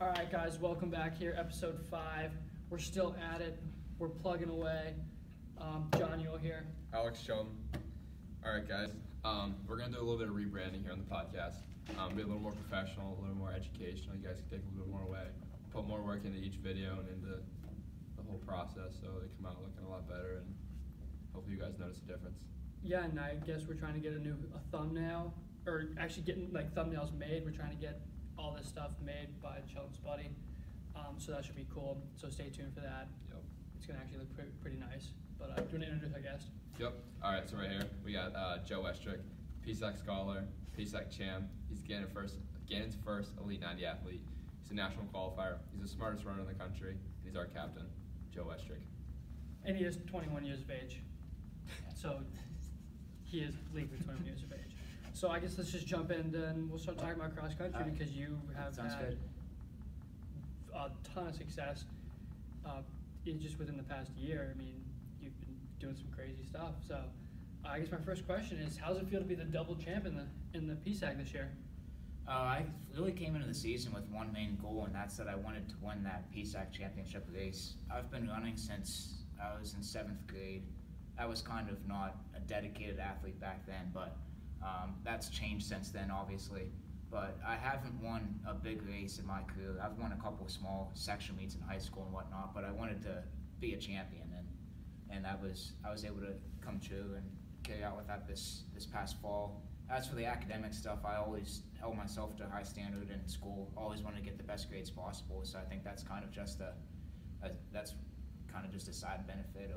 All right, guys, welcome back here, episode 5. We're still at it. We're plugging away. John, you're here. Alex Chum. All right, guys. We're going to do a little bit of rebranding here on the podcast. Be a little more professional, a little more educational. You guys can take a little bit more away. Put more work into each video and into the whole process so they come out looking a lot better, and hopefully you guys notice the difference. Yeah, and I guess we're trying to get a thumbnail, or actually getting like thumbnails made. We're trying to get all this stuff made by Chum's buddy. So that should be cool. So stay tuned for that. Yep. It's going to actually look pretty nice. But do you want to introduce our guest? Yep. All right, so right here we got Joe Westrick, PSAC scholar, PSAC champ. He's Gannon's first Elite 90 athlete. He's a national qualifier. He's the smartest runner in the country. He's our captain, Joe Westrick. And he is 21 years of age. So he is legally 21 years of age. So I guess let's just jump in and we'll start talking about cross country because you have had a ton of success just within the past year. I mean, you've been doing some crazy stuff. So I guess my first question is, how does it feel to be the double champ in the PSAC this year? I really came into the season with one main goal, and that's that I wanted to win that PSAC championship race. I've been running since I was in 7th grade. I was kind of not a dedicated athlete back then, but that's changed since then, obviously. But I haven't won a big race in my career. I've won a couple of small section meets in high school and whatnot, but I wanted to be a champion, and I was able to come true and carry out with that this past fall. As for the academic stuff, I always held myself to a high standard in school. Always wanted to get the best grades possible. So I think that's kind of just a side benefit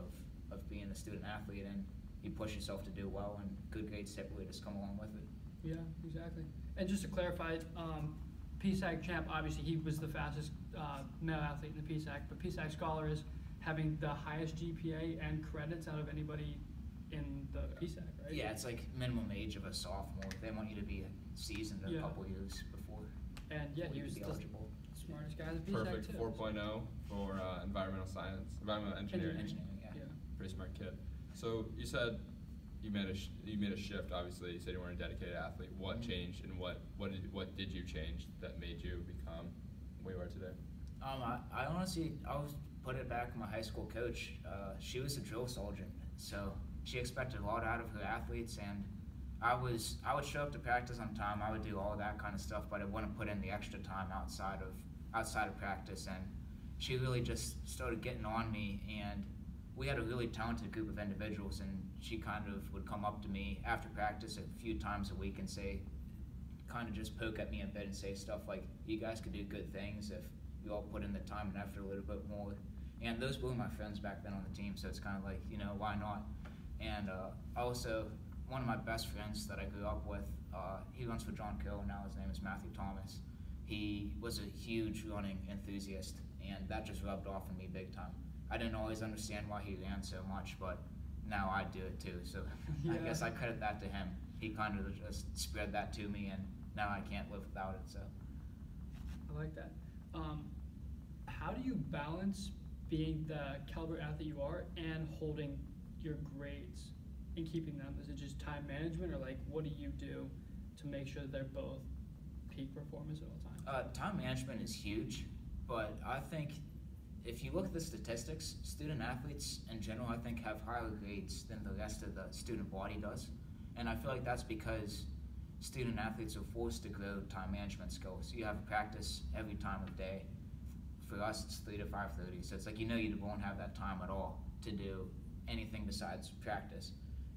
of being a student athlete, and you push yourself to do well, and good grades typically just come along with it. Yeah, exactly. And just to clarify, PSAC champ, obviously he was the fastest male athlete in the PSAC, but PSAC scholar is having the highest GPA and credits out of anybody in the PSAC, right? Yeah, it's like minimum age of a sophomore. They want you to be seasoned a couple years before. And yeah, he was the eligible. Smartest guy in the PSAC Perfect too. 4.0 for environmental engineering. Yeah. Pretty smart kid. So you said you made a shift. Obviously, you said you weren't a dedicated athlete. What changed, and what did you change that made you become where you are today? I honestly, I'll put it back on my high school coach. She was a drill sergeant, so she expected a lot out of her athletes, and I would show up to practice on time. I would do all that kind of stuff, but I wouldn't put in the extra time outside of practice. And she really just started getting on me, and we had a really talented group of individuals, and she kind of would come up to me after practice a few times a week and say, kind of just poke at me a bit and say stuff like, you guys could do good things if you all put in the time and effort a little bit more. And those were my friends back then on the team, so it's kind of like, why not? And also, one of my best friends that I grew up with, he runs for John Carroll now. His name is Matthew Thomas. He was a huge running enthusiast, and that just rubbed off on me big time. I didn't always understand why he ran so much, but now I do it too. So yeah. I guess I credit that to him. He kind of just spread that to me, and now I can't live without it. So I like that. How do you balance being the caliber athlete you are and holding your grades and keeping them? Is it just time management, or like what do you do to make sure that they're both peak performance at all times? Time management is huge, but I think if you look at the statistics, student athletes in general, I think, have higher grades than the rest of the student body does. And I feel like that's because student athletes are forced to grow time management skills. You have practice every time of day. For us, it's 3 to 5:30, so it's like you won't have that time at all to do anything besides practice.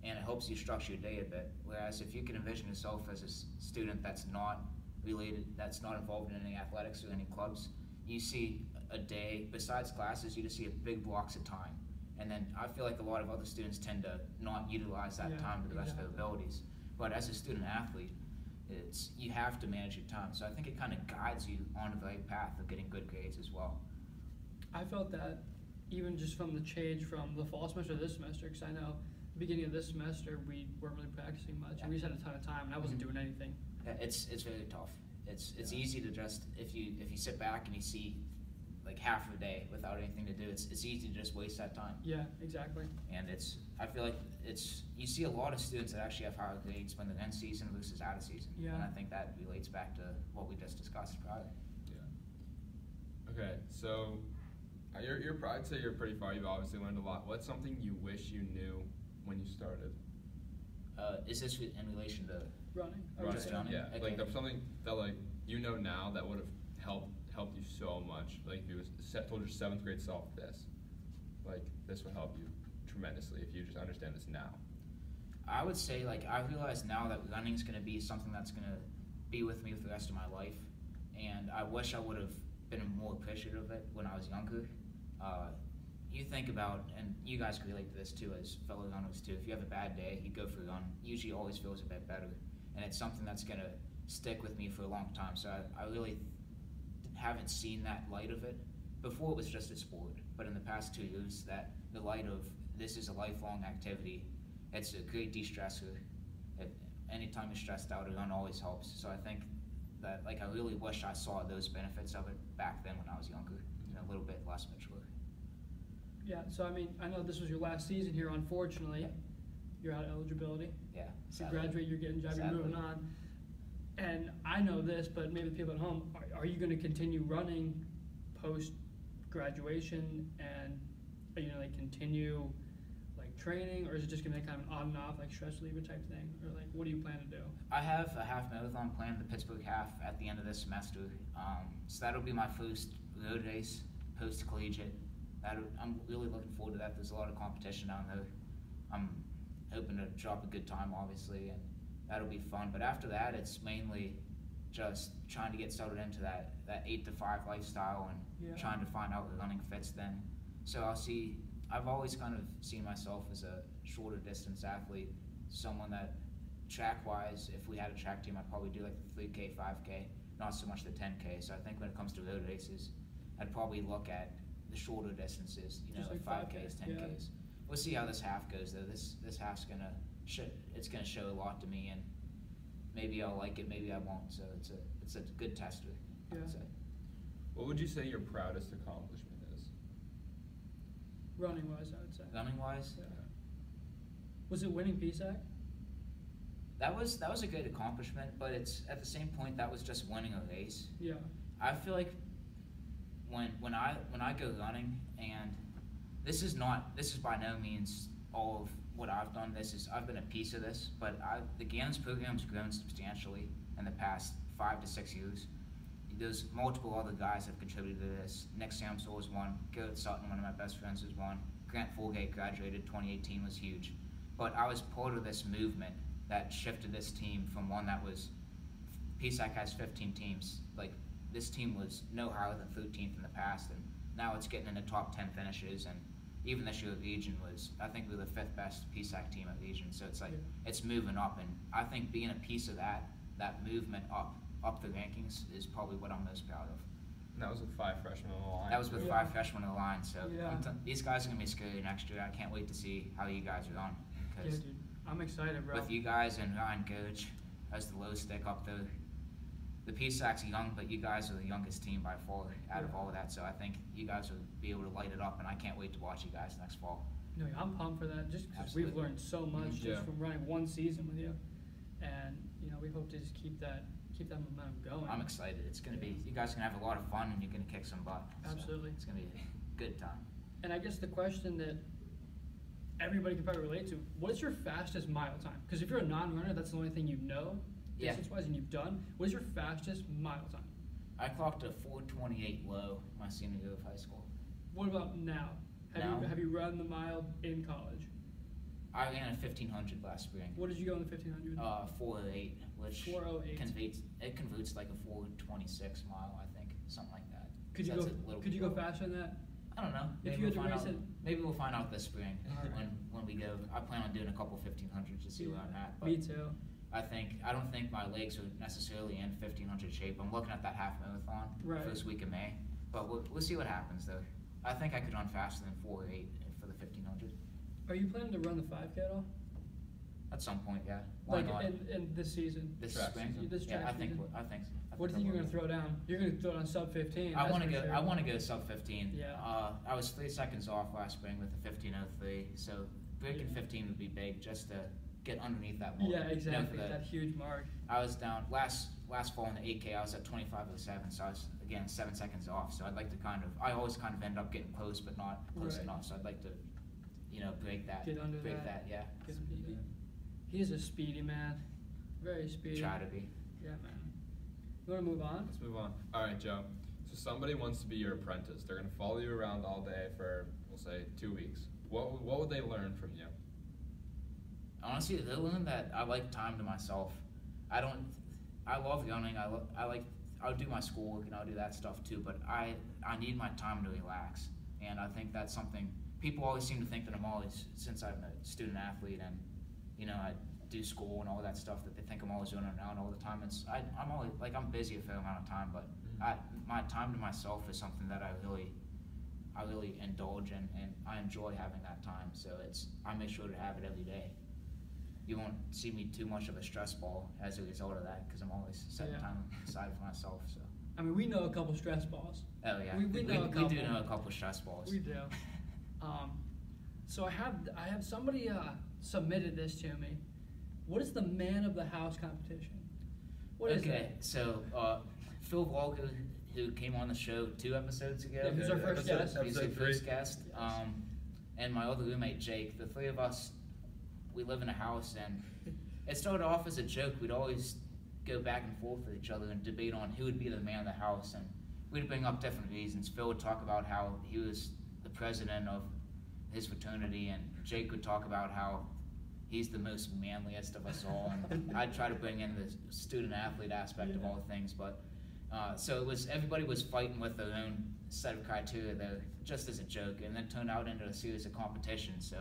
And it helps you structure your day a bit. Whereas if you can envision yourself as a student that's not related, that's not involved in any athletics or any clubs, you see a day, besides classes, you just see a big blocks of time. And then I feel like a lot of other students tend to not utilize that time to the best of their abilities. But as a student athlete, you have to manage your time. So I think it kind of guides you on the right path of getting good grades as well. I felt that even just from the change from the fall semester to this semester, because I know the beginning of this semester we weren't really practicing much, and we just had a ton of time, and I wasn't doing anything. It's very tough. It's easy to just, if you sit back and you see like half of the day without anything to do, it's easy to just waste that time. Yeah, exactly. And I feel like you see a lot of students that actually have higher grades when they're in season versus out of season. Yeah. And I think that relates back to what we just discussed probably. Yeah. So, I'd say you're pretty far. You've obviously learned a lot. What's something you wish you knew when you started? Is this in relation to Running? just running? Yeah, Okay. like there's something that like you know now that would have helped you so much. Like if you told your 7th grade self this, like this would help you tremendously if you just understand this now. I would say, like, I realize now that running's going to be something that's going to be with me for the rest of my life, and I wish I would have been more appreciative of it when I was younger. You think about, and you guys can relate to this too as fellow runners too, if you have a bad day, you go for a run, usually always feels a bit better, and it's something that's going to stick with me for a long time, so I really haven't seen that light of it. Before it was just a sport, but in the past 2 years, that the light of this is a lifelong activity, it's a great de-stressor. Anytime you're stressed out, a run always helps, so I think that, like, I really wish I saw those benefits of it back then when I was younger, and a little bit less mature. Yeah, so I mean, I know this was your last season here, unfortunately. You're out of eligibility. Yeah. To graduate, you're getting a job, you're moving on. And I know this, but maybe the people at home, are you going to continue running post-graduation, and are you going to like continue like training, or is it just going to be kind of an on and off, like stress reliever type thing? Or like, what do you plan to do? I have a half marathon planned, the Pittsburgh half, at the end of this semester. So that'll be my first road race post-collegiate. I'm really looking forward to that. There's a lot of competition down there. I'm hoping to drop a good time, obviously, and that'll be fun. But after that, it's mainly just trying to get settled into that 8 to 5 lifestyle and trying to find out where running fits then. So I've always kind of seen myself as a shorter distance athlete, someone that track-wise, if we had a track team, I'd probably do like the 3K, 5K, not so much the 10K. So I think when it comes to road races, I'd probably look at the shorter distances, like 5Ks, 10Ks. Yeah. We'll see how this half goes though. This half's gonna show a lot to me, and maybe I'll like it, maybe I won't. So it's a good tester, I would say. What would you say your proudest accomplishment is? Running wise, I would say. Running wise? Yeah. Was it winning PSAC? That was a great accomplishment, but it's at the same point that was just winning a race. Yeah. I feel like when I go running, and this is by no means all of what I've done. I've been a piece of this, but the Gannon's program's grown substantially in the past 5 to 6 years. There's multiple other guys that have contributed to this. Nick Samsel is one. Garrett Sutton, one of my best friends, is one. Grant Fulgate graduated 2018, was huge. But I was part of this movement that shifted this team from one that was, PSAC has 15 teams. Like, this team was no higher than 13th in the past, and now it's getting into top 10 finishes, and even this year at Region I think we were the 5th best PSAC team at Region, so it's like, it's moving up, and I think being a piece of that movement up the rankings is probably what I'm most proud of. And that was with 5 freshmen on the line. That was with 5 freshmen on the line, so these guys are going to be scary next year. I can't wait to see how you guys are on. Yeah, dude. I'm excited, bro. With you guys and Ryan Coach as the low stick up there, the PSAC's young, but you guys are the youngest team by far out of all of that, so I think you guys will be able to light it up, and I can't wait to watch you guys next fall. No, I'm pumped for that, just because we've learned so much just from running one season with you, and we hope to just keep that momentum going. I'm excited. It's going to be, you guys are going to have a lot of fun, and you're going to kick some butt. Absolutely. So it's going to be a good time. And I guess the question that everybody can probably relate to, what is your fastest mile time? Because if you're a non-runner, that's the only thing you know, distance-wise, and you've done. What is your fastest mile time? I clocked a 4:28 low my senior year of high school. What about now? Have you run the mile in college? I ran a 1500 last spring. What did you go in the 1500? 4:08, which 4:08 converts like a 4:26 mile, I think, something like that. Could you go faster than that? I don't know. Maybe we'll find out this spring when we go. I plan on doing a couple 1500s to see where I'm at. But me too. I don't think my legs are necessarily in 1500 shape. I'm looking at that half marathon first week of May, but we'll see what happens though. I think I could run faster than 4:08 for the 1500. Are you planning to run the 5K at all? At some point, yeah. Why not? In this season? This spring? I think so. What do you think you're going to throw down? You're going to throw down sub 15. I want to go sub 15. Yeah. I was 3 seconds off last spring with the 15:03, so breaking 15 would be big just to get underneath that mark. Yeah, exactly. That huge mark. I was down last fall in the 8K. I was at 25:07, so I was getting 7 seconds off. So I'd like to I always kind of end up getting close, but not close Right. enough. So I'd like to, break that. Get under break that. yeah. Speedy. He's a speedy man. Very speedy. Try to be. Yeah, man. You want to move on? Let's move on. All right, Joe. So somebody wants to be your apprentice. They're going to follow you around all day for, we'll say, 2 weeks. What would they learn from you? Honestly, they learn that I like time to myself. I love running. I'll do my schoolwork and I'll do that stuff too, but I need my time to relax. And I think that's something, people always seem to think that I'm always, since I'm a student athlete and, I do school and all that stuff, that they think I'm always running around all the time. I'm always, I'm busy a fair amount of time, but my time to myself is something that I really indulge in, and I enjoy having that time. So I make sure to have it every day. You won't see me too much of a stress ball as a result of that, because I'm always setting time aside for myself. So. I mean, we know a couple stress balls. Oh yeah, we do know a couple stress balls. We do. So I have somebody submitted this to me. What is the man of the house competition? What is it? So Phil Walker, who came on the show 2 episodes ago. Yeah, who's our first guest? He's our first guest. And my other roommate Jake. The 3 of us, we live in a house, and it started off as a joke. We'd always go back and forth with each other and debate on who would be the man of the house, and we'd bring up different reasons. Phil would talk about how he was the president of his fraternity, and Jake would talk about how he's the most manliest of us all, and I'd try to bring in the student athlete aspect of all things. But so everybody was fighting with their own set of criteria there, just as a joke, and then turned out into a series of competitions. So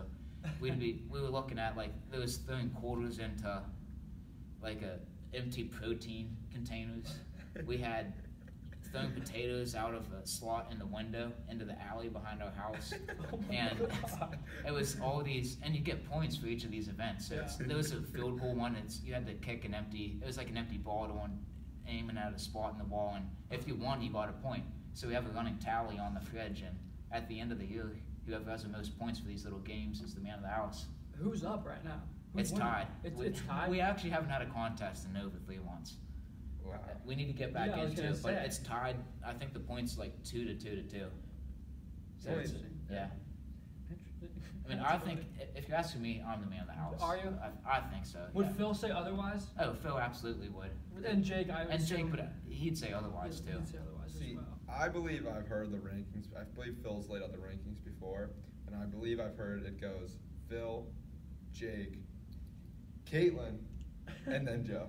we were looking at, there was throwing quarters into empty protein containers. We had throwing potatoes out of a slot in the window into the alley behind our house. And it was all these, and you get points for each of these events. So there was a field goal one, you had to kick it was like an empty ball to one, aiming at a spot in the wall, and if you won, you got a point. So we have a running tally on the fridge, and at the end of the year, whoever has the most points for these little games is the man of the house. Who's up right now? It's tied. It's tied? We actually haven't had a contest in over 3 months. Wow. We need to get back into it, but say. it's tied. I think the points 2 to 2 to 2. So yeah. I mean, I think, if you're asking me, I'm the man of the house. Are you? I think so. Would Phil say otherwise? Oh, Phil absolutely would. And Jake, he'd say otherwise too. He'd say otherwise See, as well. I believe I've heard the rankings. I believe Phil's laid out the rankings before, and I believe I've heard it goes Phil, Jake, Caitlin, and then Joe.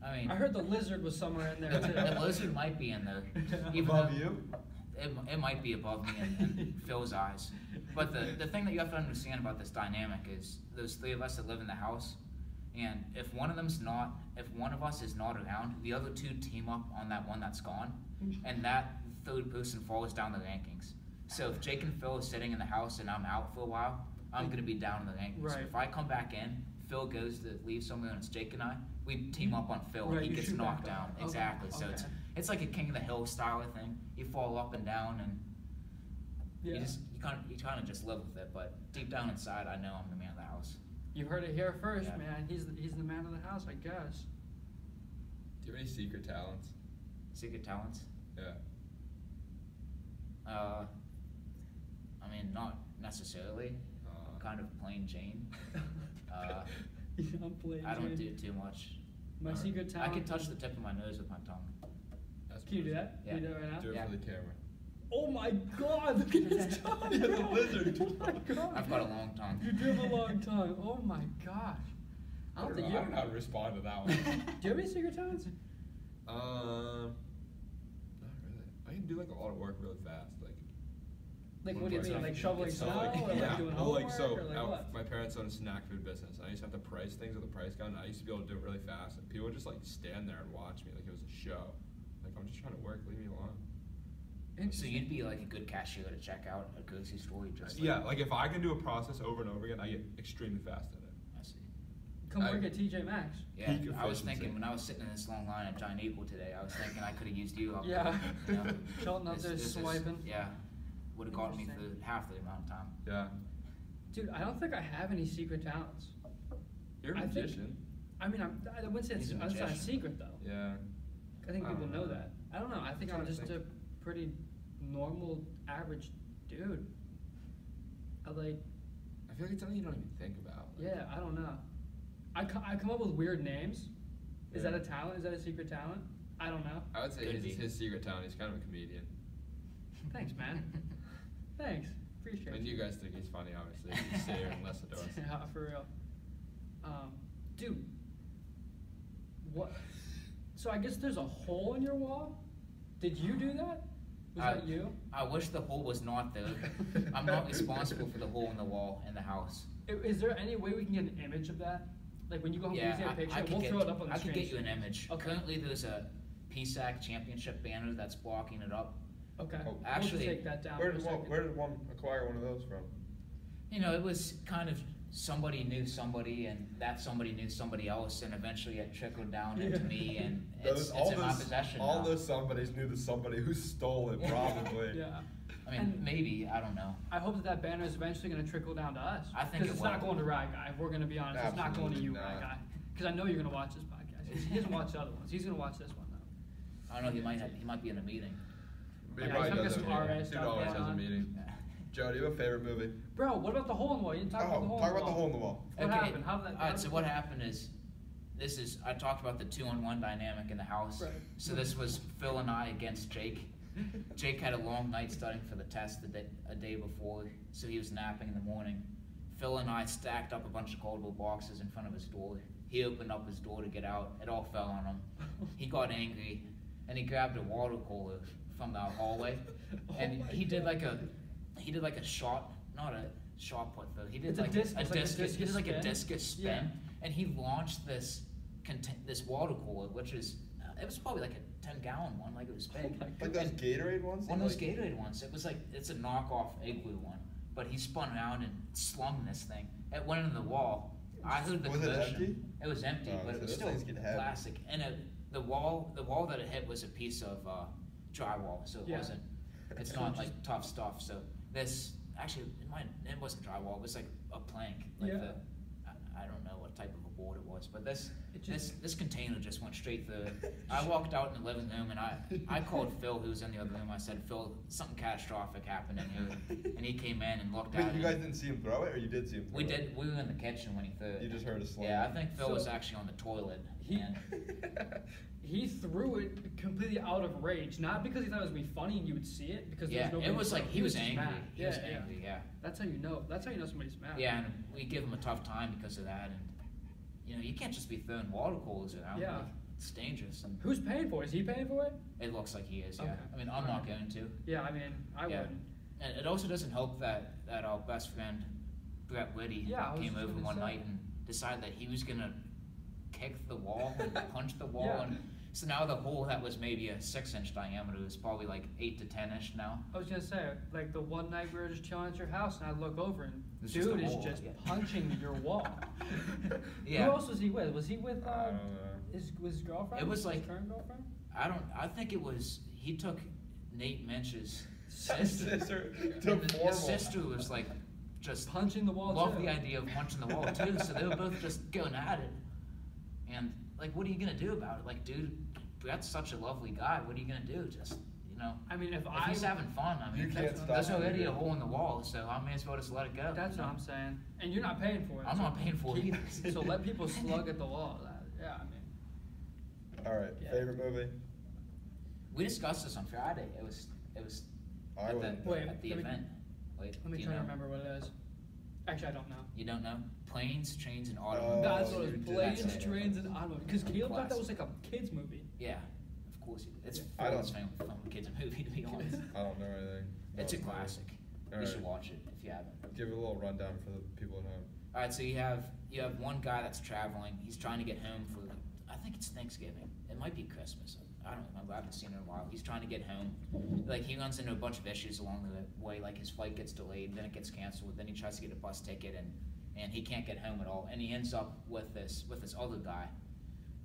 I mean, I heard the lizard was somewhere in there too. The lizard might be in there. Above you? It might be above me in Phil's eyes. But the thing that you have to understand about this dynamic is those 3 of us that live in the house, and if one of us is not around, the other 2 team up on that one that's gone, and that 3rd person falls down the rankings. So if Jake and Phil are sitting in the house and I'm out for a while, I'm going to be down in the rankings. Right. If I come back in, Phil goes to leave somewhere and it's Jake and I, we team up on Phil, and he gets knocked down. Okay. Exactly. So it's like a King of the Hill style of thing. You fall up and down, and you kind of just live with it. But deep down inside, I know I'm the man of the house. You heard it here first, Yeah. man. He's the man of the house, I guess. Do you have any secret talents? Secret talents? Yeah. I mean, not necessarily. I'm kind of plain Jane. I'm plain I don't Jane. do too much. My secret talent. I can touch the tip of my nose with my tongue. Can you do that? Yeah. Can you do it right now? Do it for the camera. Oh my God! Look at his tongue. You're the lizard. Oh my God. I've got a long tongue. You do have a long tongue. Oh my gosh. I don't know how to respond to that one. Do you have any secret talents? Not really. I can do a lot of work really fast. Like what do you mean? Like shoveling So, snow, or yeah. like doing Well, homework, or like what? my parents own a snack food business. I used to have to price things with a price gun. I used to be able to do it really fast, and people would just stand there and watch me like it was a show. I'm just trying to work. Leave me alone. So you'd be like a good cashier to check out a grocery store. If I can do a process over and over again, I get extremely fast at it. I see. Come work at TJ Maxx. Yeah, Peak I was efficiency. thinking when I was sitting in this long line at Giant Eagle today, I was thinking I could have used you up Yeah. there. You know? Shelton up there swiping. Yeah, would have gotten me through half the amount of time. Yeah. Dude, I don't think I have any secret talents. You're a I think- magician. I mean, I wouldn't say it's He's a not a magician. secret though. Yeah. I think I people don't know know. that. I don't know. I think I'm I'm trying just to a pretty normal, average dude. I feel like it's something you don't even think about. Yeah, I don't know. I come up with weird names. Is that a talent? Is that a secret talent? I don't know. I would say his secret talent. He's kind of a comedian. Thanks, man. Thanks. Appreciate it. And you guys think he's funny, obviously. You sit here and listen to us. Yeah, for real. Dude, what? So I guess there's a hole in your wall? Did you do that? Was that you? I wish the hole was not there. I'm not responsible for the hole in the wall in the house. Is there any way we can get an image of that? Like when you go home, Yeah, please take a picture. I We'll throw it up on the I screen. could get you an image. Okay. Currently, there's a PSAC championship banner that's blocking it up. Okay. Oh, actually, we'll just take that down. Where for a did one, second. where did one acquire one of those from? You know, it was kind of somebody knew somebody, and that somebody knew somebody else, and eventually it trickled down into me, and it's in my possession all now. those somebodies knew the somebody who stole it, probably. Yeah. I mean, maybe, I don't know. I hope that banner is eventually going to trickle down to us. I think it it's will. not going to Rad Guy. If we're going to be honest, it's not going to you, Absolutely Rad not. Guy. Because I know you're going to watch this podcast. He doesn't watch the other ones. He's going to watch this one though. I don't know, he might be in a meeting. He Yeah, probably he's does got some have a RA meeting. stuff Dude always going has a on. meeting. Joe, do you have a favorite movie? Bro, what about the hole in the wall? You didn't talk about the hole Talk in the about the wall. hole in the wall. What happened? How did that? Alright, so what happened is, I talked about the 2-on-1 dynamic in the house. Right. So this was Phil and I against Jake. Jake had a long night studying for the test a day before, so he was napping in the morning. Phil and I stacked up a bunch of cardboard boxes in front of his door. He opened up his door to get out. It all fell on him. He got angry, and he grabbed a water cooler from the hallway, and he did like a shot, not a shot put though. He did It's a like discus, a like a discus. He did like a spin? discus spin, Yeah. and he launched this water cooler, which is it was probably like a 10-gallon one, like it was big. Like those Gatorade ones? One of those Gatorade ones. It was like, it's a knockoff igloo one. But he spun around and slung this thing. It went into the wall. I heard the Was it commotion. empty? It was empty, Oh, but so it was those still things get heavy. plastic. And the wall that it hit was a piece of drywall, so Yeah. it's not like tough stuff. So this, actually, it wasn't drywall, it was like a plank. Like Yeah. I don't know what type of a board it was, but this container just went straight through. I walked out in the living room and I called Phil, who was in the other room. I said, "Phil, something catastrophic happened in here." And he came in and looked Wait, at you it. guys didn't see him throw it, or you did see him throw We it? did. We were in the kitchen when he threw it. You just heard a slam. Yeah, I think Phil was So- actually on the toilet. He- and He threw it completely out of rage, not because he thought it would be funny and you would see it, because yeah, there was no it was like he was just angry. mad. He was angry. Yeah. That's how you know. That's how you know somebody's mad. Yeah, and we give him a tough time because of that. And you know, you can't just be throwing water coolers around. Yeah. Like, it's dangerous. And Who's paying for it? Is he paying for it? it looks like he is. Yeah. Okay. I mean, I'm not going to. Yeah, I mean, I Yeah. wouldn't. And it also doesn't help that our best friend Brett Whitty Yeah, I was came just over gonna one say. night and decided that he was gonna kick the wall and punch the wall, Yeah. and so now the hole that was maybe a 6-inch diameter is probably like 8 to 10-ish now. I was gonna say, like the one night we were just chilling at your house, and I look over and It's just dude a is hole, just yeah. punching your wall. Yeah. Who else was he with? Was he with I don't know. his girlfriend? It was His like- current girlfriend. I think it was he took Nate Minch's Sister sister. to And the formal. sister was like just Punching the wall. loved too. the idea of punching the wall too, so they were both just going at it. And like, what are you gonna do about it? Like, dude, Brett's such a lovely guy. What are you gonna do? Just, you know, I mean, if if he's having fun, I mean, You can't stop there's him. already a hole in the wall, so I may as well just let it go. That's you what know? I'm saying. And you're not paying for it. I'm so not paying for it keep- either. So let people slug at the wall. Yeah, I mean. All right, Yeah. favorite movie? We discussed this on Friday. It was I at the, wouldn't. Wait, at the let me- event. Wait, Let me do you try to know? remember what it is. Actually, I don't know. You don't know? Planes, Trains, and Oh, Automobiles. That's what it you was. did Planes, say trains, and automobiles. Because Caleb thought that Classic. was like a kids movie. Yeah, of course. It's I for don't- its family fun kids movie, to be honest. I don't know anything. It's a about the movie. classic. All You right. should watch it if you haven't. Give it a little rundown for the people at home. All right, so you have one guy that's traveling. He's trying to get home for, I think it's Thanksgiving. It might be Christmas. I don't remember. I haven't seen it in a while. He's trying to get home. Like, he runs into a bunch of issues along the way. Like, his flight gets delayed, then it gets canceled, then he tries to get a bus ticket, and he can't get home at all. And he ends up with this other guy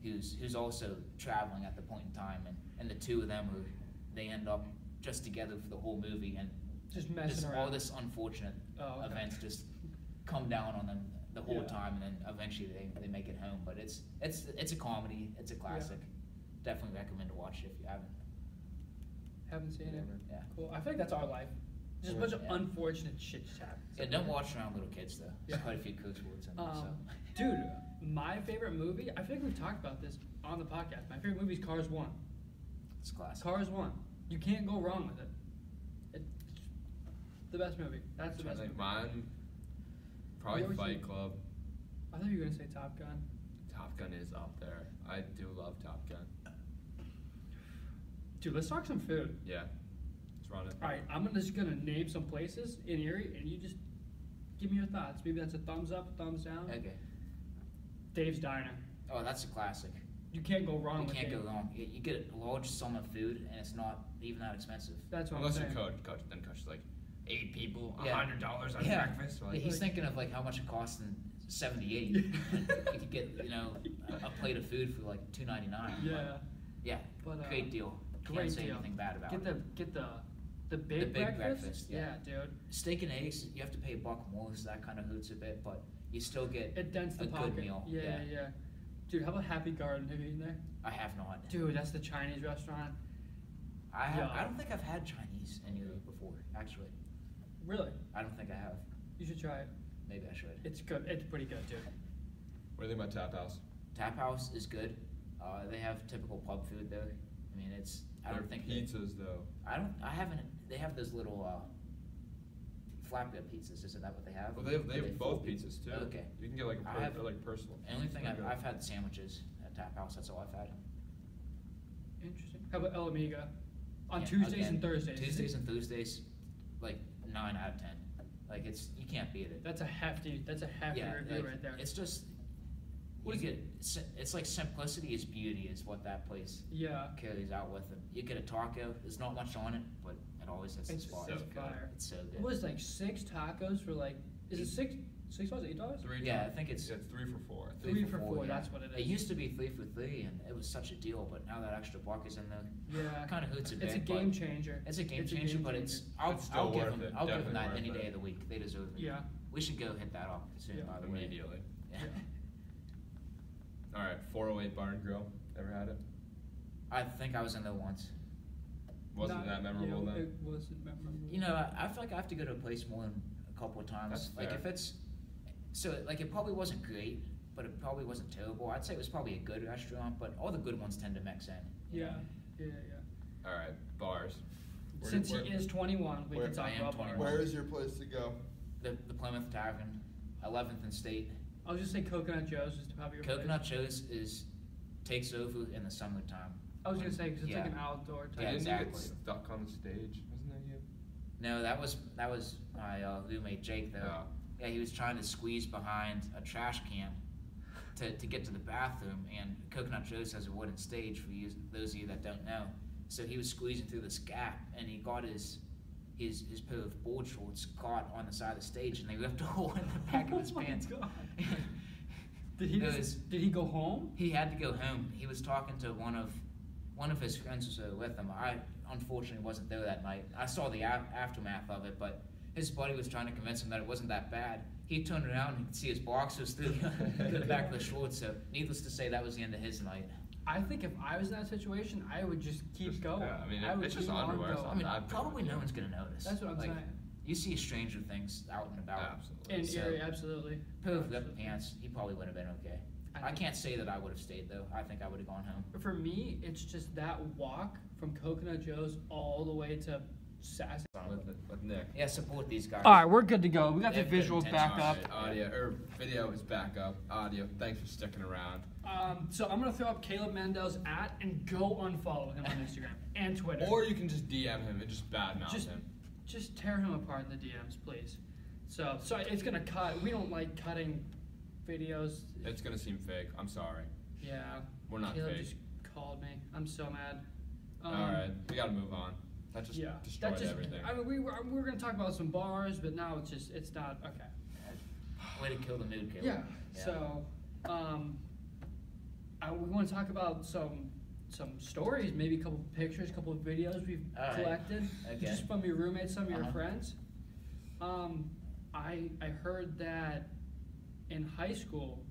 who's also traveling at the point in time, and the two of them they end up just together for the whole movie, and Just messing all around. this unfortunate Oh, okay. events just come down on them the whole Yeah. time, and then eventually they make it home. But it's a comedy. It's a classic. Definitely recommend to watch it if you haven't. Haven't seen it. Yeah. Cool. I feel like that's our life. Just a bunch of Yeah. unfortunate shit just happens. Yeah, don't watch around little kids though. There's Yeah. quite a few curse words in there. So. Dude, my favorite movie, I feel like we've talked about this on the podcast. My favorite movie is Cars 1. It's classic. Cars 1. You can't go wrong with it. It's the best movie. That's the best movie. Mine, probably You ever Fight seen- Club. I thought you were going to say Top Gun. Top Gun is up there. I do love Top Gun. Dude, let's talk some food. Yeah. Let's run it. Alright, I'm just going to name some places in Erie, and you just give me your thoughts. Maybe that's a thumbs up, thumbs down. Okay. Dave's Diner. Oh, that's a classic. You can't go wrong You with can't Dave. go wrong. You get a large sum of food, and it's not even that expensive. That's what Unless I'm you're saying. coach, then coach is like 8 people, Yeah. $100 on Yeah. breakfast. Yeah, Like, he's thinking of like how much it costs in '78. You could get a plate of food for like $2.99. Yeah. Yeah. But, Great deal. great Can't say deal. anything bad about it. Get the big, The big breakfast. breakfast, yeah. dude. Steak and eggs, you have to pay $1 more, so that kind of hoots a bit, but you still get It dents the a pocket. good meal. Yeah. Dude, how about Happy Garden? Have you eaten there? I have not. Dude, that's the Chinese restaurant. I Yeah. don't think I've had Chinese in Europe before, actually. Really? I don't think I have. You should try it. Maybe I should. It's good. It's pretty good, dude. what do you think about Tap House? Tap House is good. They have typical pub food there. I mean, I don't think pizzas though. I haven't. They have those little flatbread pizzas. Isn't that what they have? Well, they Or have both full pizzas too. Okay. You can get like I have- like personal. The only thing Pretty good. I've had sandwiches at Tap House. That's all I've had. Interesting. How about El Amiga? On Yeah, Tuesdays again, and Thursdays. Tuesdays and Thursdays, like 9 out of 10. Like you can't beat it. That's a hefty review like, right there. It's just What you is get. It's like simplicity is beauty is what that place Yeah. carries out with them. You get a taco. There's not much on it, but it always hits the It's spot. so good. fire. It's so good. It was like 6 tacos for like, is it $6, $8? Yeah, I think it's Yeah, it's 3 for $4. 3 for 4, yeah. that's what it is. It used to be 3 for 3, and it was such a deal. But now that extra buck is in there, Yeah. it kind of hoots a bit. It's a but game changer. It's a game It's a changer, game but changer. it's It's still I'll give worth them it. I'll give them Definitely that worth any it. day of the week. They deserve it. Yeah. We should go hit that up soon. Yeah. By the way. Immediately. Yeah. All right, 408 Bar and Grill. Ever had it? I think I was in there once. Wasn't that memorable then? It wasn't memorable. You know, I feel like I have to go to a place more than a couple of times. That's Like fair. if it's it probably wasn't great, but it probably wasn't terrible. I'd say it was probably a good restaurant, but all the good ones tend to mix in. you Yeah. know? Yeah. All right, bars. Since he is 21, we where- can talk I am about 21. bars. Where is your place to go? The Plymouth Tavern, 11th and State. I was just say Coconut Joe's is probably your Coconut place. Joe's takes over in the summertime. I was gonna say because it's like Yeah. an outdoor type. Yeah, Didn't you get exactly. stuck on the stage? Wasn't that you? No, that was my roommate Jake though. Oh. Yeah, he was trying to squeeze behind a trash can to get to the bathroom, and Coconut Joe's has a wooden stage for those of you that don't know. So he was squeezing through this gap, and he got his pair of board shorts caught on the side of the stage, and they ripped a hole in the back of his Oh my pants. God. Did he did he go home? He had to go home. He was talking to one of his friends was with him. I unfortunately wasn't there that night. I saw the aftermath of it, but his buddy was trying to convince him that it wasn't that bad. He turned around and he could see his boxers through the back of the shorts. So, needless to say, that was the end of his night. I think if I was in that situation, I would just keep going. Yeah, I mean, would it's just keep on underwear, going. so I mean, I'd probably go no with one's you. gonna notice. That's what I'm Like, saying. You see stranger things out and about. Absolutely. In So- Erie, absolutely. Pair of ripped pants, he probably would have been okay. I can't say that I would have stayed though. I think I would have gone home. For me, it's just that walk from Coconut Joe's all the way to Sassy. With Nick. Yeah, support these guys. All right, we're good to go. We got They the have good visuals back intentions. up. Audio or video is back up. Audio. Thanks for sticking around. So I'm gonna throw up Caleb Mandel's @ and go unfollow him on Instagram and Twitter. Or you can just DM him and just badmouth him. Just tear him apart in the DMs, please. So it's gonna cut. We don't like cutting videos. It's gonna seem fake. I'm sorry. Yeah. We're not Caleb fake. just called me. I'm so mad. All right, we gotta move on. That just destroyed everything. I mean, we were gonna talk about some bars, but now it's not okay. Way to kill the mood, Caleb. Yeah. So, we want to talk about some stories, maybe a couple of pictures, a couple of videos we've All right. collected, Okay. just from your roommates, some of your Uh-huh. friends. I heard that in high school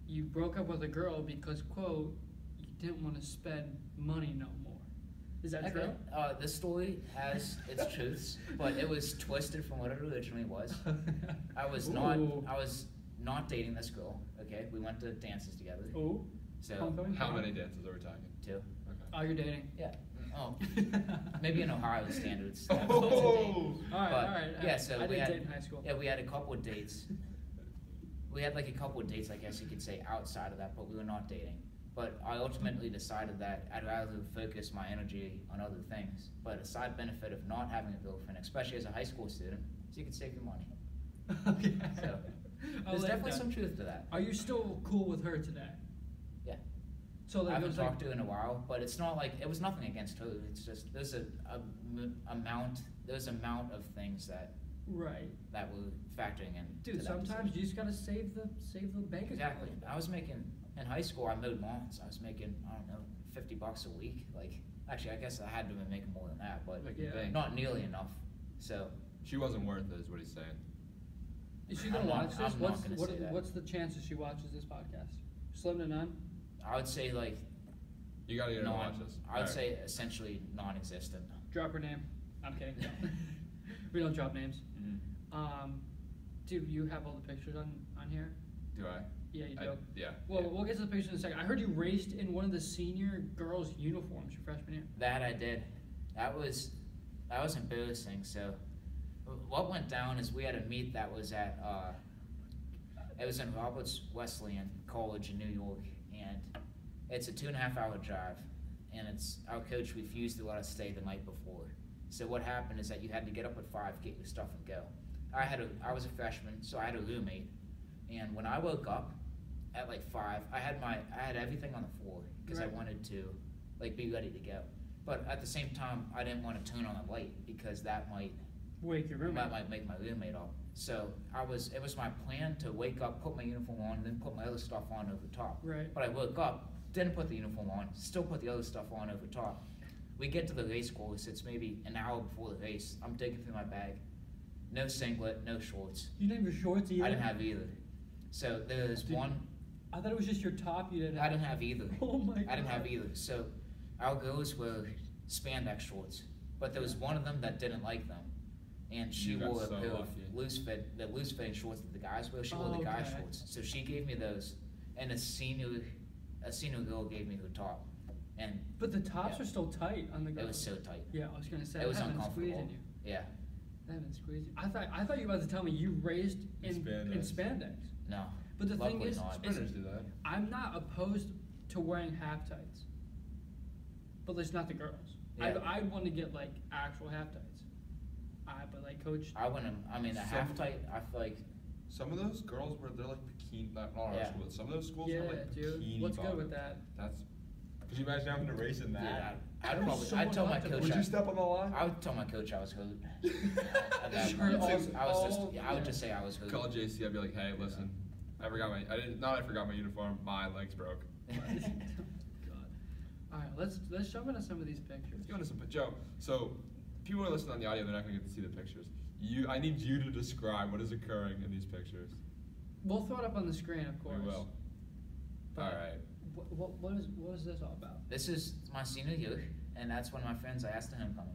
you broke up with a girl because, quote, you didn't want to spend money no more. Is that Okay. true? This story has its truths, but it was twisted from what it originally was. I was not dating this girl. Okay, we went to dances together. Oh. So Homecoming? How many dances are we talking? 2. Okay. Oh, you're dating. Yeah. Oh, maybe in Ohio standards. Oh. that's what's a date. All right, But, all right. yeah, so I we did had- date in high school. Yeah, we had a couple of dates. We had like a couple of dates, I guess you could say, outside of that, but we were not dating. But I ultimately decided that I'd rather focus my energy on other things. But a side benefit of not having a girlfriend, especially as a high school student, is you can save your money. Okay. So I there's like definitely that. some truth to that. Are you still cool with her today? Yeah. So I like, it haven't was like, talked to her in a while, but it's not like it was nothing against her. It's just there's a amount of things that right, we're factoring in. dude. to that Sometimes decision. you just gotta save the bank account. Exactly. I was making in high school. I mowed lawns. I was making I don't know $50 a week. Like actually, I guess I had to have been making more than that, but Like, Yeah. bank. not nearly enough. So She wasn't worth it, is what he's saying. Is she gonna I'm not- watch this? I'm not gonna say that. What's the chances she watches this podcast? Slim to none. I would say like You gotta get her to watch this. I would say essentially non-existent. Drop her name. I'm kidding. No. We don't drop names. Mm-hmm. Do you have all the pictures on here? Do I? Yeah, you do. Yeah. Well, yeah. we'll get to the pictures in a second. I heard you raced in one of the senior girls' uniforms your freshman year. That I did. That was embarrassing. So what went down is we had a meet that was at it was in Roberts Wesleyan College in New York, and it's a 2.5-hour drive, and it's our coach refused to let us stay the night before. So what happened is that you had to get up at 5, get your stuff, and go. I was a freshman, so I had a roommate, and when I woke up at like 5, I had everything on the floor because I Right. wanted to like be ready to go. But at the same time, I didn't want to turn on the light because that might Wake your roommate. might make my roommate up. So it was my plan to wake up, put my uniform on, and then put my other stuff on over top. Right. But I woke up, didn't put the uniform on, still put the other stuff on over top. We get to the race course, it's maybe an hour before the race. I'm digging through my bag. No singlet, no shorts. You didn't have your shorts either? I didn't have either. So there's one, I thought it was just your top you didn't have. I didn't have either. Oh my god. I didn't have either. So our girls were spandex shorts, but there was one of them that didn't like them. And she You got wore a so pair of lucky. loose fitting shorts that the guys wear. She wore the Oh, guys' okay. shorts. So she gave me those, and a senior girl gave me her top. And But the tops Yeah. are still tight on the girls. it was so tight. Yeah, I was gonna say It was that had been uncomfortable. squeezing you. Yeah. That had been squeezing. I thought you were about to tell me you raced in Spandex. spandex. No. But the thing Luckily is, not. Sprinters do that. I'm not opposed to wearing half tights, but it's not the girls. Yeah. I'd want to get like actual half tights. But like coach. I wouldn't. I mean, a Some- half tight. I feel like Some of those girls they're like bikini, not our Yeah. school, but some of those schools Yeah, have like dude. bikini What's good bottoms. with that? That's Could you imagine having to race in dude, that? I'd probably. So I'd tell my uncomfortable. coach. Would you step on the line? I would tell my coach I was hurt. At that You point. were I all- would just say I was hurt. call JC. I'd be like, hey, listen, I forgot my uniform. My legs broke. God. All right, let's jump into some of these pictures. Let's go into some. Joe, so people are listening on the audio. They're not going to get to see the pictures. I need you to describe what is occurring in these pictures. We'll throw it up on the screen, of course. We will. But All right. What is this all about? This is my senior year, and that's one of my friends I asked to homecoming.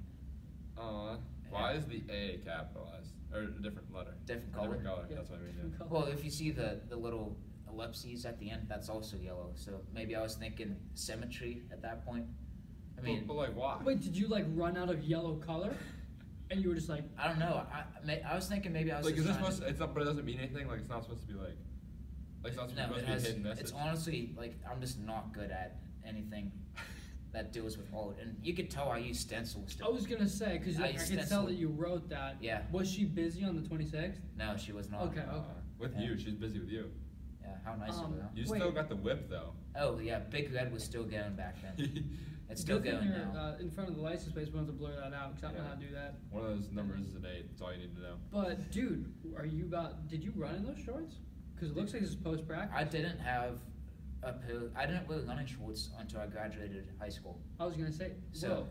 Why is the A capitalized or a different letter? Different A color. Different color. Yeah. That's what I mean. Different Yeah. color. Well, if you see the little ellipses at the end, that's also yellow. So maybe I was thinking symmetry at that point. I mean, but like why? Wait, did you like run out of yellow color, and you were just like, I don't know. I was thinking maybe I was Like is just this trying supposed? It's not, but it doesn't mean anything. Like it's not supposed to be like it's not no, supposed it to has. be a hidden message. It's honestly like I'm just not good at anything that deals with art, and you could tell I use stencils. I was gonna say because I I could tell stenciled. that you wrote that. Yeah. Was she busy on the 26th? No, she was not. Okay. With Yeah. you, she's busy with you. Yeah, how nice of her. You Wait. still got the whip though. Oh yeah, Big Red was still going back then. It's still Good thing going you're, now. in front of the license plate. We don't have to blur that out because I don't know Yeah. how to do that. One of those numbers is an 8. That's all you need to know. But dude, did you run in those shorts? Because it looks like this is post practice. I didn't have I didn't wear running shorts until I graduated high school. I was gonna say. So-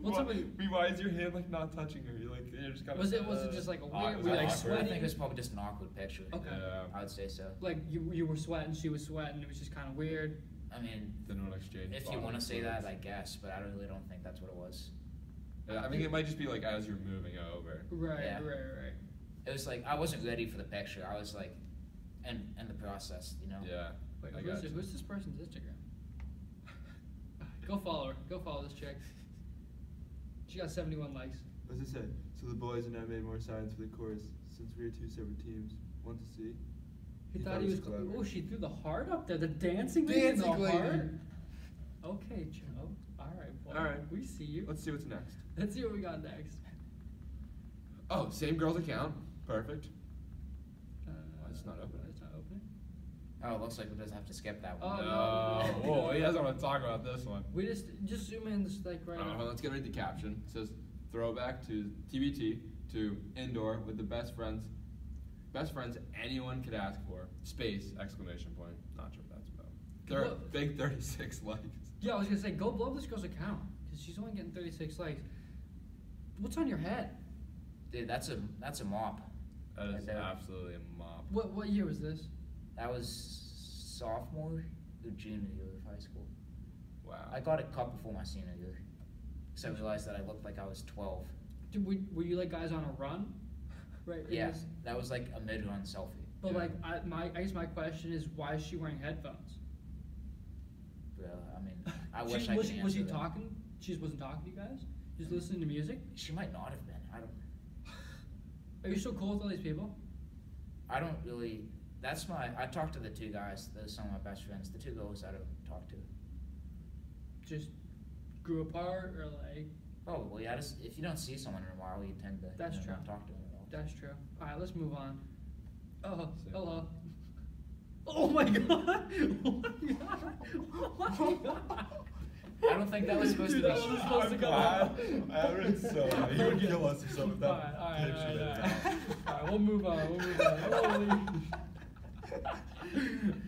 What's up with- Why is your hand like not touching her? You're just kind of. Was it just like a weird? was Were it you, like awkward? I sweating? think it was probably just an awkward picture. Okay. Yeah. I would say so. Like you were sweating, she was sweating. It was just kind of weird. I mean, Didn't want to exchange. if you bodily want to say fluids. that, I guess, but I really don't think that's what it was. Yeah, I mean, it might just be like as you're moving over. Right, Yeah. right. It was like I wasn't ready for the picture. I was like, in the process, you know. Yeah. Wait, I who's, gotcha. who's this person's Instagram? Go follow her. Go follow this chick. She got 71 likes. What does it say? So the boys and I made more signs for the chorus since we are two separate teams. Want to see? He thought he was. clever. Oh, she threw the heart up there. The dancing lady. in Dancing the lady. heart. Okay, Joe. All right, boy. All right. We see you. Let's see what's next. Let's see what we got next. Oh, same girl's account. Perfect. It's not opening. It's not opening. Oh, it looks like we just have to skip that one. Oh, No. no. Whoa, he doesn't want to talk about this one. We just zoom in, just like right now. Let's get read the caption. It says throwback to TBT to indoor with the best friends anyone could ask for. Space exclamation point. Not sure what that's about. There are Look. big 36 likes. Yeah, I was gonna say, go blow up this girl's account because she's only getting 36 likes. What's on your head? Dude, that's a mop. That is Right there. absolutely a mop. What year was this? That was sophomore or junior year of high school. Wow. I got it cut before my senior year, because I realized that I looked like I was 12. Were you like guys on a run? Right. it Yeah, was- that was like a mid-run selfie. But Yeah. like, I guess my question is, why is she wearing headphones? Bro, I mean, I wish She- I could was answer she that. talking? She just wasn't talking to you guys. Just listening to music. She might not have been. Are you still cool with all these people? I don't really. That's my. I talked to the two guys. Those are some of my best friends. The two girls I don't talk to. Just grew apart, or like? Probably. If you don't see someone in a while, you tend to. That's true. Not talk to them at all. That's true. All right, let's move on. Oh, Same. hello. Oh my god! Oh my god! Oh my god! I don't think that was supposed to Dude, be. that was supposed to go glad. up. I would've been so mad. He would kill us if some of that Alright, picture made it out. Alright, we'll move on. Holy.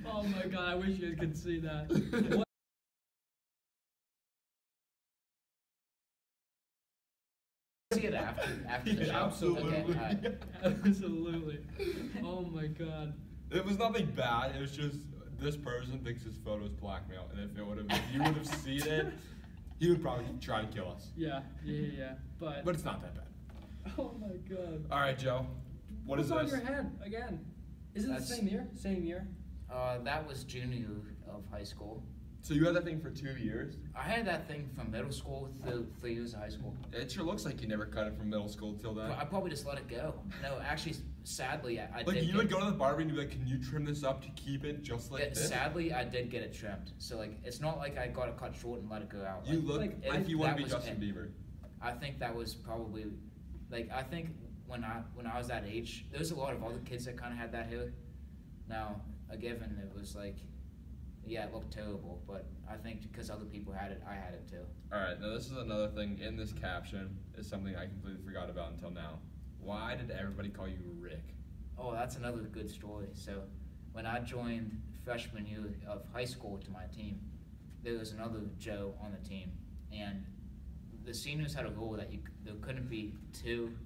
Oh my god, I wish you guys could see that. What? See it after the show. Absolutely. Okay, alright. Absolutely. Oh my god. It was nothing bad. It was just this person thinks his photo is blackmail, and if you would have seen it, he would probably try to kill us. Yeah. But But it's not that bad. oh my god. All right, Joe. What is What's on this? your head again? Is it the That's- same year? Same year. That was junior year of high school. So you had that thing for 2 years? I had that thing from middle school through 3 years of high school. It sure looks like you never cut it from middle school till then. I probably just let it go. No, actually, sadly, I Like did. you would go to the barber and you'd be like, "Can you trim this up to keep it just like this?" Sadly, I did get it trimmed. So like, it's not like I got it cut short and let it go out. You Like, look like, like you want to be that was Justin it. Bieber. I think that was probably, like, I think when I was that age, there was a lot of other kids that kind of had that hair. Now, a given, it was like, yeah, it looked terrible, but I think because other people had it, I had it too. All right, now this is another thing in this caption is something I completely forgot about until now. Why did everybody call you Rick? Oh, that's another good story. So, when I joined freshman year of high school to my team, there was another Joe on the team, and the seniors had a rule that there couldn't be two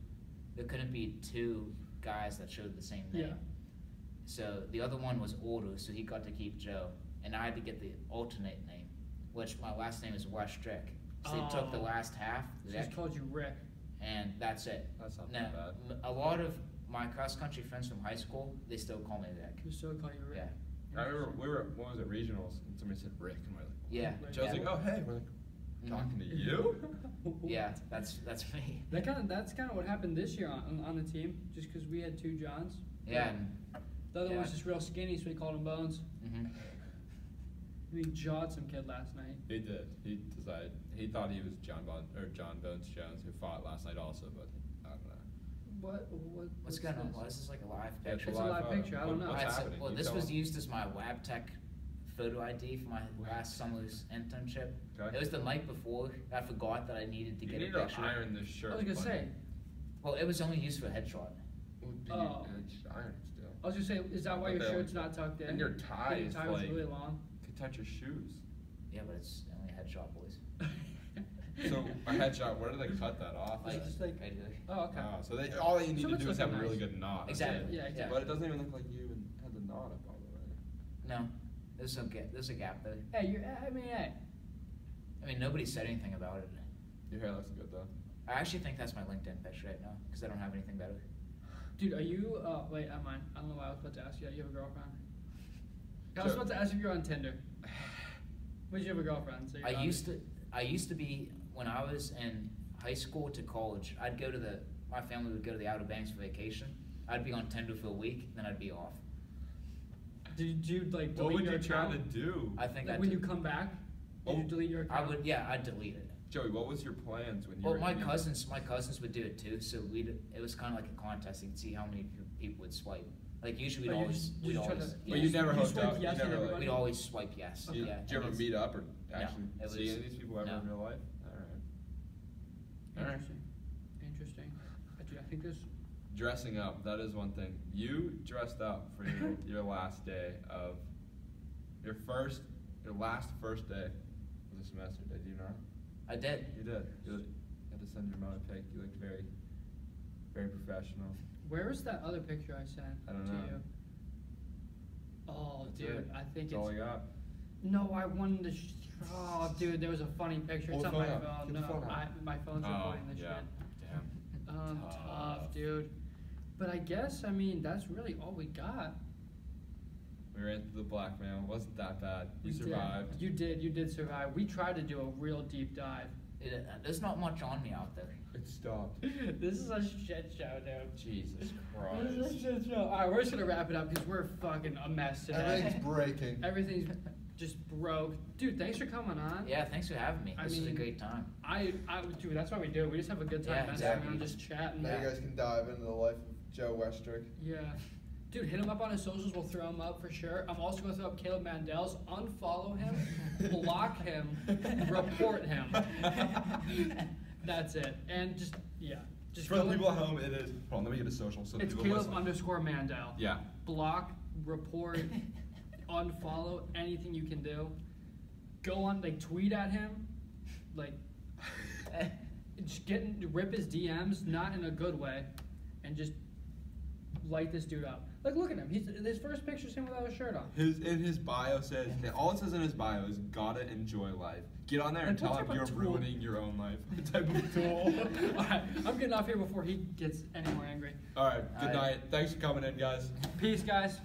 guys that showed the same name. Yeah. So the other one was older, so he got to keep Joe, and I had to get the alternate name, which my last name is Westrick. So they took the Oh. last half, She just called you Rick. and that's it. That's not Now, that bad. a lot of my cross country friends from high school, they still call me Rick. We still call you Rick. Yeah. I remember we were, what was it, regionals, and somebody said Rick, and we're like, Yeah. Right. Joe's yeah. like, "Oh hey," we're like, Mhm. "Talking to you?" Yeah, that's me. That's kind of what happened this year on the team, just because we had two Johns. Yeah. And, The other Yeah. one's just real skinny, so we called him Bones. mhm. We jawed some kid last night. He did. He decided. He thought he was John Bones Jones, who fought last night also, but I don't know. What's going on? Why is this like a live Yeah, picture? It's a live picture, I don't know. What's Alright, so- happening? well, You this tell was him. used as my lab tech photo ID for my last summer's internship. Okay. It was the night before. I forgot that I needed to You get need a to picture. iron this shirt. I was gonna say. Well, it was only used for a headshot. Oh. Just iron it still. I was gonna say, is that why your But they shirt's don't- not tucked in? And your tie Your is tie was like really long. could touch your shoes. Yeah, but it's only a headshot, boys. So a headshot, where do they cut that off? Like, at? just like- right here. Oh, okay. Oh, so all they need So to it's do is have looking a really nice. good knot. Exactly. Yeah, exactly. But it doesn't even look like you even had the knot up all the way. No, There's a gap there. Hey, I mean, nobody said anything about it. Your hair looks good though. I actually think that's my LinkedIn picture right now because I don't have anything better. dude, are you? Wait, I'm mine. I don't know why I was about to ask you. You have a girlfriend? I was about to ask if you're on Tinder. When did you have a girlfriend? So I used to be when I was in high school to college. My family would go to the Outer Banks for vacation. I'd be on Tinder for a week, then I'd be off. Did you like delete What would your you try account? to do? I think Like when you come back, did you delete your account? I'd delete it. Joey, what was your plans when you Well, were my in cousins would do it too. So it was kind of like a contest. You could see how many people would swipe. Like usually Oh, we'd always. But you never hooked swipe up. yes you on never everybody? We'd always swipe yes. Did Yeah. you ever and meet up or No, actually it see was- any of these people ever no. in real life? All right. Interesting. I think there's. Dressing up, that is one thing. You dressed up for your last day of your last first day of the semester. Did you not? I did. You did. You had to send your mom a pic. You looked very, very professional. Where is that other picture I sent I don't to know. you? Oh, That's dude, it. I think That's all I got. No, I wanted to. Oh, dude, there was a funny picture. It's Hold on the my phone out. phone. Get the No, phone out. my phone's recording this yeah. shit. Damn. Tough, dude. But I guess, that's really all we got. We ran through the blackmail. It wasn't that bad. We survived. You did survive. We tried to do a real deep dive. There's not much on me out there. It stopped. This is a shit show, dude. Jesus This is Christ. a shit show. Alright, we're just gonna wrap it up because we're fucking a mess today. Everything's breaking. Everything's just broke. Dude, thanks for coming on. Yeah, thanks for having me. This is a great time. Dude, that's what we do. We just have a good time Yeah, messing exactly. around, just chatting. Now you guys can dive into the life of Joe Westrick. Yeah. Dude, hit him up on his socials. We'll throw him up for sure. I'm also going to throw up Caleb Mandel's. Unfollow him, block him, report him. That's it. And just For the people at home, it is. Hold on, let me get a social. So it's people Caleb listen. _Mandel. Yeah. Block, report, unfollow, anything you can do. Go on, tweet at him. Just rip his DMs, not in a good way, and just light this dude up. Look at him. His first picture's him without a shirt on. In his bio says, all it says in his bio is gotta enjoy life. Get on there and Like, tell what him type you're of tool? ruining your own life. What type of tool? Alright, I'm getting off here before he gets any more angry. Alright, good night. Thanks for coming in, guys. Peace, guys.